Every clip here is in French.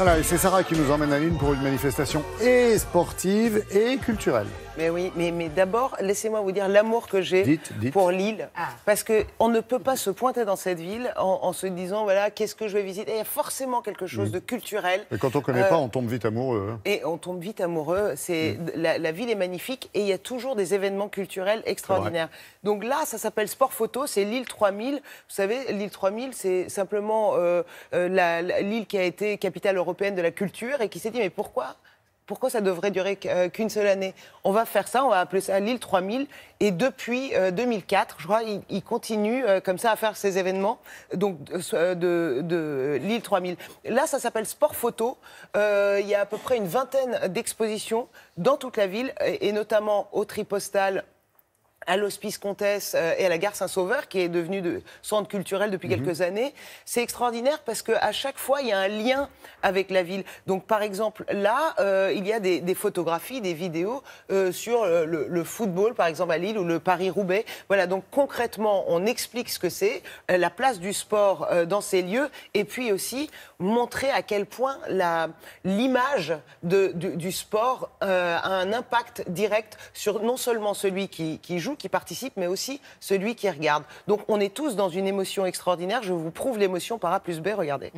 Voilà, et c'est Sarah qui nous emmène à Lille pour une manifestation et sportive et culturelle. Mais oui, mais d'abord, laissez-moi vous dire l'amour que j'ai pour Lille. Parce qu'on ne peut pas se pointer dans cette ville en se disant, voilà, qu'est-ce que je vais visiter. Il y a forcément quelque chose de culturel. Mais quand on ne connaît pas, on tombe vite amoureux. Hein. Et on tombe vite amoureux. La ville est magnifique et il y a toujours des événements culturels extraordinaires. Donc là, ça s'appelle Sport Photo, c'est Lille 3000. Vous savez, Lille 3000, c'est simplement l'île qui a été capitale européenne de la culture et qui s'est dit, mais pourquoi ça devrait durer qu'une seule année? On va faire ça, on va appeler ça Lille 3000. Et depuis 2004, je crois, il continue comme ça à faire ces événements donc, de Lille 3000. Là, ça s'appelle Sport Photo. Il y a à peu près une vingtaine d'expositions dans toute la ville, et notamment au Tripostal, à l'Hospice Comtesse et à la Gare Saint-Sauveur, qui est devenue centre culturel depuis quelques années. C'est extraordinaire parce qu'à chaque fois, il y a un lien avec la ville. Donc, par exemple, là, il y a des photographies, des vidéos sur le football, par exemple, à Lille, ou le Paris-Roubaix. Voilà, donc concrètement, on explique ce que c'est, la place du sport dans ces lieux, et puis aussi montrer à quel point l'image du sport a un impact direct sur non seulement celui qui joue, qui participe, mais aussi celui qui regarde. Donc on est tous dans une émotion extraordinaire. Je vous prouve l'émotion par A plus B, regardez.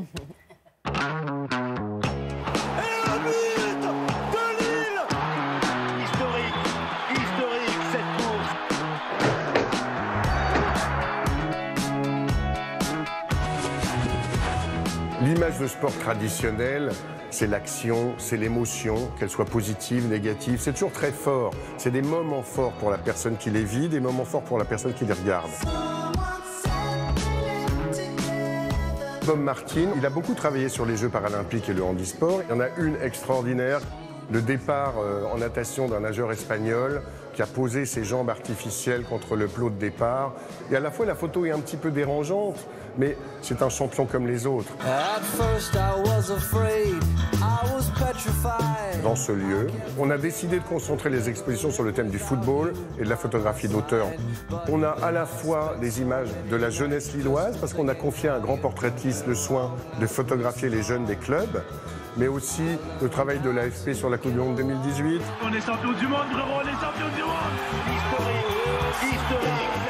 L'image de sport traditionnelle, c'est l'action, c'est l'émotion, qu'elle soit positive, négative. C'est toujours très fort. C'est des moments forts pour la personne qui les vit, des moments forts pour la personne qui les regarde. Bob Martin, il a beaucoup travaillé sur les Jeux paralympiques et le handisport. Il y en a une extraordinaire. Le départ en natation d'un nageur espagnol qui a posé ses jambes artificielles contre le plot de départ. Et à la fois, la photo est un petit peu dérangeante, mais c'est un champion comme les autres. Dans ce lieu, on a décidé de concentrer les expositions sur le thème du football et de la photographie d'auteur. On a à la fois des images de la jeunesse lilloise, parce qu'on a confié à un grand portraitiste le soin de photographier les jeunes des clubs, mais aussi le travail de l'AFP sur la Coupe du Monde 2018. On est champion du monde, frérot, on est champion du monde. Historique.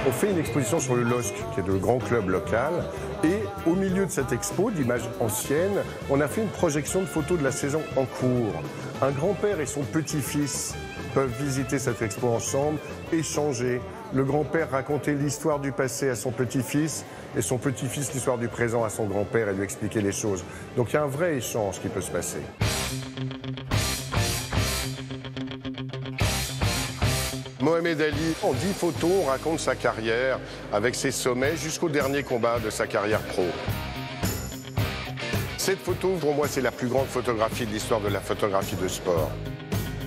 On fait une exposition sur le LOSC, qui est le grand club local, et au milieu de cette expo d'images anciennes, on a fait une projection de photos de la saison en cours. Un grand-père et son petit-fils peuvent visiter cette expo ensemble, échanger. Le grand-père raconter l'histoire du passé à son petit-fils et son petit-fils l'histoire du présent à son grand-père et lui expliquer les choses. Donc il y a un vrai échange qui peut se passer. Mohamed Ali, en 10 photos, on raconte sa carrière avec ses sommets jusqu'au dernier combat de sa carrière pro. Cette photo, pour moi, c'est la plus grande photographie de l'histoire de la photographie de sport.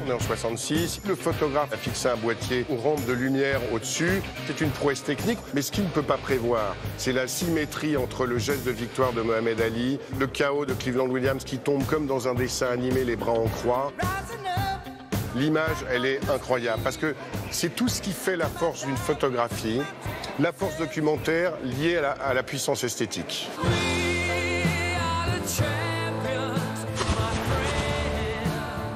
On est en 66, le photographe a fixé un boîtier aux rampes de lumière au-dessus. C'est une prouesse technique, mais ce qu'il ne peut pas prévoir, c'est la symétrie entre le geste de victoire de Mohamed Ali, le chaos de Cleveland Williams qui tombe comme dans un dessin animé, les bras en croix. L'image, elle est incroyable, parce que c'est tout ce qui fait la force d'une photographie, la force documentaire liée à la puissance esthétique.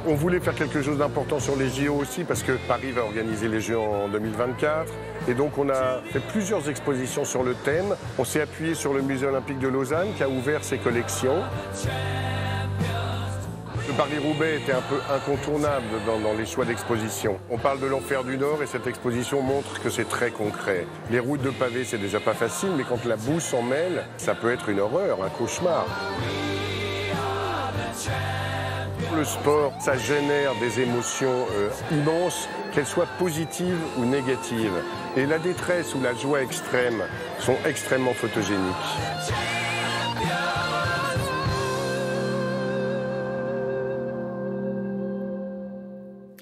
On voulait faire quelque chose d'important sur les JO aussi, parce que Paris va organiser les Jeux en 2024. Et donc on a fait plusieurs expositions sur le thème. On s'est appuyé sur le Musée olympique de Lausanne, qui a ouvert ses collections. Le Paris-Roubaix était un peu incontournable dans les choix d'exposition. On parle de l'enfer du Nord et cette exposition montre que c'est très concret. Les routes de pavés, c'est déjà pas facile, mais quand la boue s'en mêle, ça peut être une horreur, un cauchemar. Le sport, ça génère des émotions immenses, qu'elles soient positives ou négatives. Et la détresse ou la joie extrême sont extrêmement photogéniques.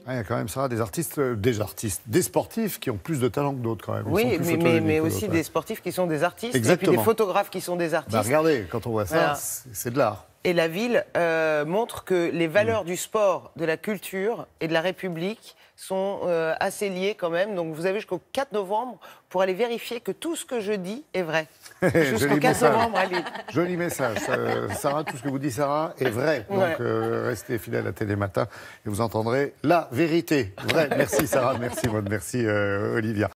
Ah, il y a quand même, Sarah, des sportifs qui ont plus de talent que d'autres quand même. Oui, mais aussi des sportifs qui sont des artistes. Exactement. Et puis des photographes qui sont des artistes. Bah, regardez, quand on voit ça, c'est de l'art. Et la ville montre que les valeurs du sport, de la culture et de la République sont assez liées quand même. Donc vous avez jusqu'au 4 novembre pour aller vérifier que tout ce que je dis est vrai. Jusqu'au 4 novembre, allez. Joli message. Sarah, tout ce que vous dites, Sarah, est vrai. Donc restez fidèles à Télématin et vous entendrez la vérité. Vrai. Merci Sarah, merci Maud, merci Olivia.